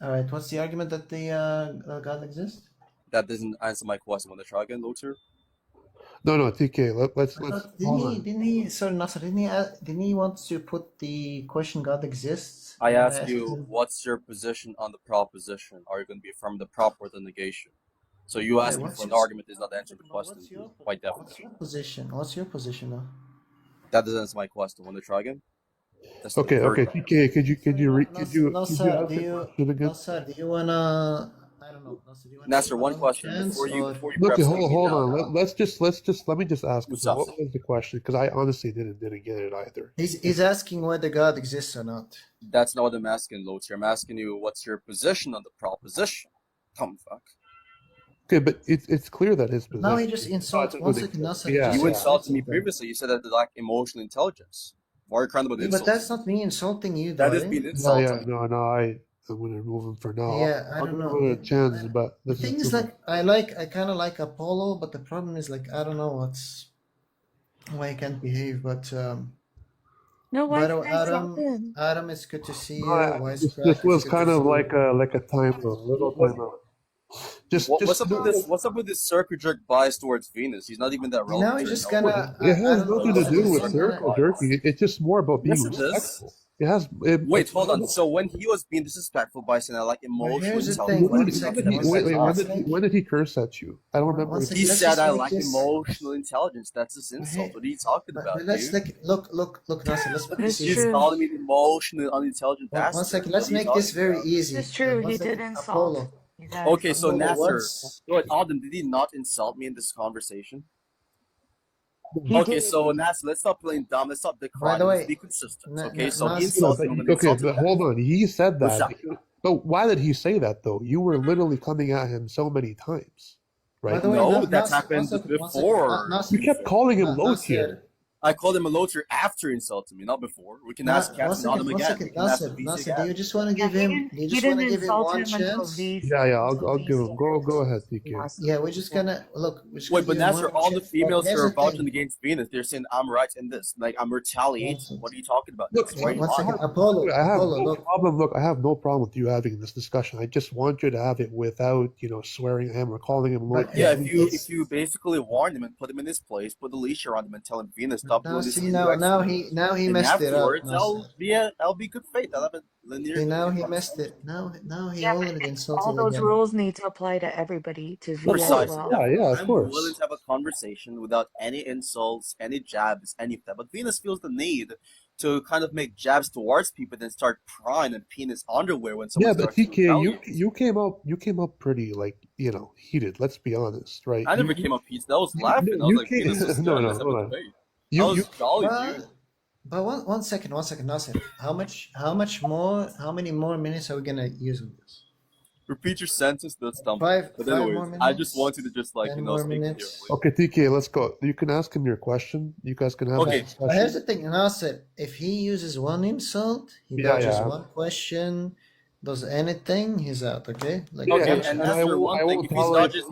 All right. What's the argument that the God exists? That doesn't answer my question. Want to try again, Lothar? No, TK. Let's Sorry, Nasser, didn't he want to put the question God exists? I asked you, what's your position on the proposition? Are you going to be affirming the prop or the negation? So you asking for an argument is not answering the question by definition. What's your position? What's your position, though? That doesn't answer my question. Want to try again? Okay, TK. Could you Nasser, do you wanna? I don't know. Nasser, one question before you okay, hold on. Let me just ask him. So what was the question? Because I honestly didn't get it either. He's asking whether God exists or not. That's not what I'm asking, Lothar. I'm asking you, what's your position on the proposition? Come fuck. Okay, but it's clear that his position. Now he just insults. One second, Nasser. You insulted me previously. You said that they lack emotional intelligence. Why are you crying about the insult? But that's not me insulting you, That is being insulting. No. I'm gonna remove him for now. Yeah, I don't know. A chance, but the thing is, like, I kind of like Apollo, but the problem is, like, I don't know why he can't behave. But no, why Adam, it's good to see you. This was kind of like a little time. What's up with this circle jerk bias towards Venus? He's not even that relevant. Now he's just gonna. It has nothing to do with circle jerking. It's just more about being respectful. Wait, hold on. So when he was being disrespectful by saying I like emotional intelligence. When did he curse at you? I don't remember. He said I like emotional intelligence. That's his insult. What are you talking about? Look, Nasser. He's calling me emotional, unintelligent bastard. One second. Let's make this very easy. It's true. He did insult. Apollo. Okay, so Nasser, Adam, did he not insult me in this conversation? Okay, so Nasser, let's stop playing dumb. Let's stop decrying. Let's be consistent. Okay, so he insulted me. Okay, but hold on. He said that. But why did he say that though? You were literally coming at him so many times, right? No, that's happened before. You kept calling him low tier. I called him a loacher after insulting me, not before. We can ask Captain Adam again. Nasser, do you just want to give him? Do you just want to give him one chance? Yeah. I'll give him. Go ahead, DK. Yeah, we're just gonna look. Wait, but Nasser, all the females who are vouching against Venus, they're saying I'm right in this. Like I'm retaliating. What are you talking about? Look, one second, Apollo. I have no problem. Look, I have no problem with you having this discussion. I just want you to have it without, swearing at him or calling him low. Yeah, if you basically warn him and put him in his place, put the leash around him and tell him Venus. Now he messed it up. I'll be good faith. I'll have a linear. See, now he messed it. Now he already insulted. All those rules need to apply to everybody to view as well. Yeah, of course. I'm willing to have a conversation without any insults, any jabs, any of that. But Venus feels the need to kind of make jabs towards people, then start prying and peeing his underwear when someone. Yeah, but TK, you came up pretty heated. Let's be honest, right? I never came up heated. I was laughing. I was like, Venus is But one second, Nasser. How many more minutes are we gonna use on this? Repeat your sentence. That's dumb. Five anyways, more minutes. I just wanted to just speak here. Okay, TK, let's go. You can ask him your question. You guys can have a discussion. Here's the thing, Nasser. If he uses one insult, he dodges one question, does anything, he's out. Okay. And Nasser, one thing: if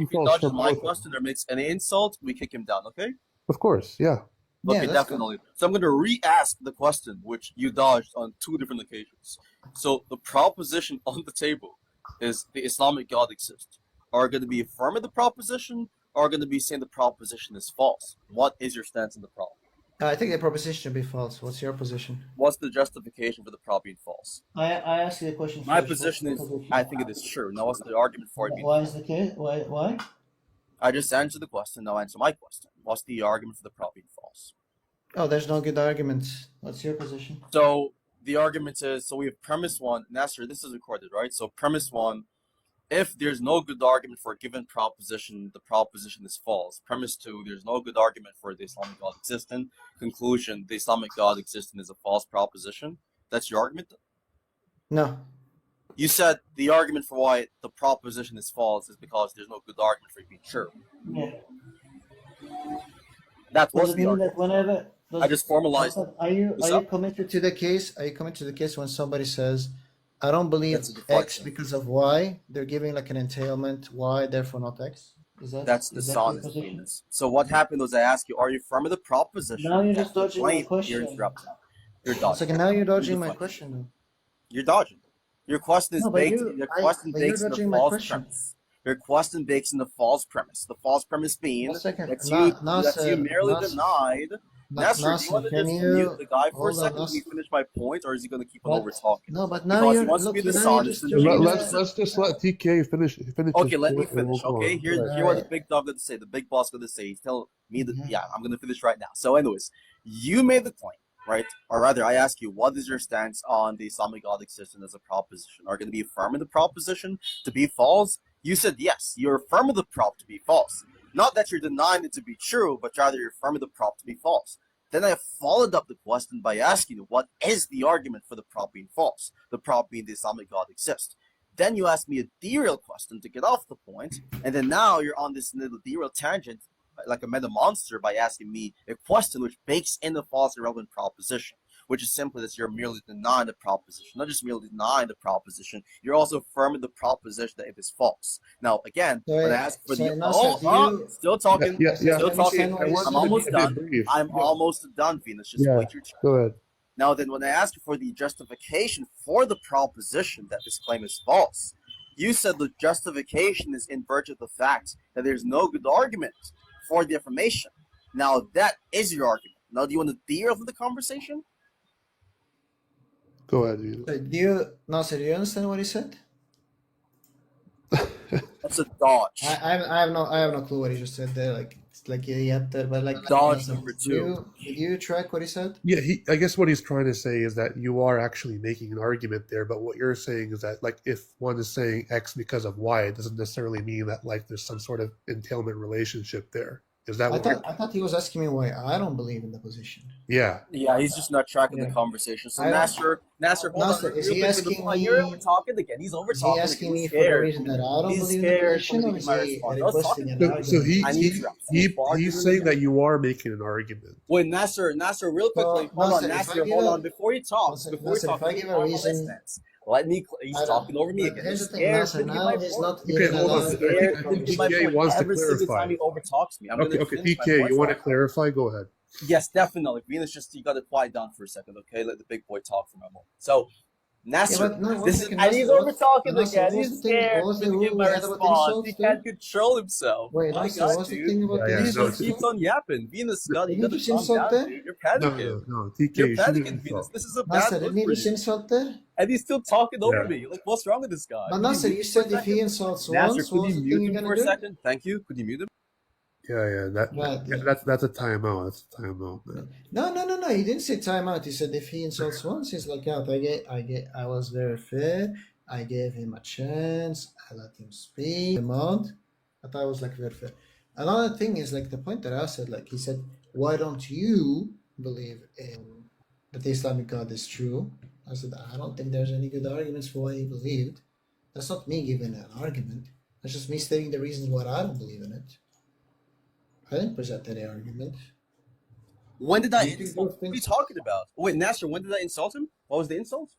he dodges my question or makes any insult, we kick him down. Okay. Of course, yeah. Okay, definitely. So I'm going to re-ask the question, which you dodged on 2 different occasions. So the proposition on the table is the Islamic God exists. Are going to be affirming the proposition, or are going to be saying the proposition is false? What is your stance on the problem? I think the proposition should be false. What's your position? What's the justification for the prop being false? I asked you the question. My position is, I think it is true. Now, what's the argument for it being false? Why is the case? Why? I just answered the question. Now answer my question. What's the argument for the prop being false? Oh, there's no good arguments. What's your position? So the argument is, so we have premise 1. Nasser, this is recorded, right? So premise 1, if there's no good argument for a given proposition, the proposition is false. Premise 2, there's no good argument for the Islamic God existing. Conclusion, the Islamic God existing is a false proposition. That's your argument? No. You said the argument for why the proposition is false is because there's no good argument for it being true. Yeah. That was the argument. I just formalized. Are you committed to the case? Are you committed to the case when somebody says, "I don't believe X because of Y"? They're giving like an entailment. Y, therefore not X. That's dishonest. So what happened was I asked you, are you firm with the proposition? Now you're just dodging my question. You're dodging. Now you're dodging my question. You're dodging. Your question is No, but baked. you, Your I, question but you're bakes in the dodging my false question. premise. Your question bakes in the false premise. The false premise being One second. that you Nasser, merely Nasser, denied. Nasser, do you want to can just mute you the guy for a hold on, second? Let me Nasser? finish my point, or is he going to keep on But over talking? no, but now Because he you're wants to be look. Now you're dishonest just and judging being Let's the. innocent. just let TK finish Okay, his let me point and we'll finish. go Okay, on. here's Go ahead. here what the big dog got to say. The big boss got to say. He's telling me that yeah, I'm gonna finish right now. So, anyways, you made the claim, right? Or rather, I ask you, what is your stance on the Islamic God system as a proposition? Are you going to be affirming the proposition to be false? You said yes. You're affirming the prop to be false. Not that you're denying it to be true, but rather you're affirming the prop to be false. Then I followed up the question by asking you, what is the argument for the prop being false? The prop being the Islamic God exists. Then you asked me a derail question to get off the point, and then now you're on this little derail tangent, like a meta monster, by asking me a question which bakes in the false irrelevant proposition, which is simply that you're merely denying the proposition. Not just merely denying the proposition, you're also affirming the proposition that it is false. Now, again, when I ask for the Nasser, still talking, Yeah. still talking. I want I'm you to almost be a bit done. brief. I'm almost done, Venus. Just Yeah. wait your turn. Go ahead. Now then, when I asked you for the justification for the proposition that this claim is false, you said the justification is in virtue of the fact that there's no good argument for the affirmation. Now that is your argument. Now do you want to derail from the conversation? Go ahead. You. Nasser, do you understand what he said? That's a dodge. I have no clue what he just said there. Like it's like but like Dodge Nasser, number two. Did you track what he said? Yeah, I guess what he's trying to say is that you are actually making an argument there, but what you're saying is that, like, if one is saying X because of Y, it doesn't necessarily mean that, like, there's some sort of entailment relationship there. Is that what I thought he was asking me why I don't believe in the position. Yeah. Yeah, he's just not tracking Yeah. the conversation. So I don't- Nasser, hold Nasser, on. is he asking me? You're over talking again. He's over Is he talking. asking me He's for the scared. reason that I don't He's believe in the scared position, for or me is to he respond. I was requesting talking an So argument? I need to he's saying that you are making an argument. Wait, Nasser, real quickly. Well, hold on, Nasser, if I Nasser, give hold a- on. Before you talk, Nasser, before you talk, if I give a reason, let me. He's I don't- talking over me but again. here's He's the thing, scared Nasser, to give now my he's point. not Okay, even hold on. allowed. I Scared think to give my TK point. wants to Every single clarify. time he overtalks me, I'm Okay, gonna okay, finish my TK, point you want to so I- clarify? Go ahead. Yes, definitely. Venus, just you got to quiet down for a second, okay? Let the big boy talk for a moment. So, Nasser, but no, one this is, second, and he's Nasser, over talking Nasser, again. what was He's the thing? scared What was to the rule give we my had about the response. insults He there? can't control himself. Wait, My Nasser, God, what's the dude. thing about Yeah, the yeah, He no, insults? just keeps on yapping. Venus, you Did he gotta just calm insult down, there? dude. You're No, panicking. TK, You're you shouldn't panicking, Venus. insult. This is a Nasser, bad didn't look he for just you. insult there? And he's still talking over Yeah. me. Like, what's wrong with this guy? But Could you Nasser, mute you him for a said if he second? insults Nasser, once, could what was you the thing mute you're him gonna for a do? second? Thank you. Could you mute him? Yeah. That's a timeout. That's a timeout, man. No. He didn't say timeout. He said if he insults once, he's like out. I was very fair. I gave him a chance. I let him speak. Amount. I thought it was like very fair. Another thing is like the point that I said. Like he said, why don't you believe in that the Islamic God is true? I said I don't think there's any good arguments for why he believed. That's not me giving an argument. That's just me stating the reasons why I don't believe in it. I didn't present any argument. When did I You think insult? those What are you things- talking about? Wait, Nasser, when did I insult him? What was the insult?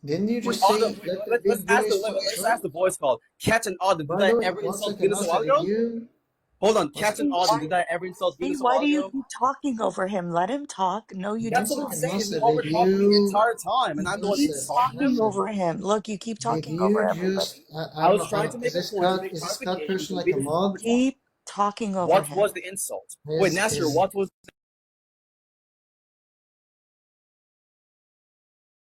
Didn't you Wait, just say Adam, let's ask the voice call. Cat and Auden, did By the I way, ever one insult second, Venus a Nasser, while ago? did you? Hold on, Cat and Why- Auden, did I ever insult Hey, Venus a why while do you ago? keep talking over him? Let him talk. No, you That's don't. what I'm Second, saying. Nasser, He's over did talking me the you? entire time, and I'm the one Keep insult. talking Nasser, over him. Look, you keep did talking over you everybody. just? I was trying to make Is a this point to cut? make Is this cut clarification person so like a Venus is mod? over talking. Keep talking over What him. was the insult? Wait, Nasser, what was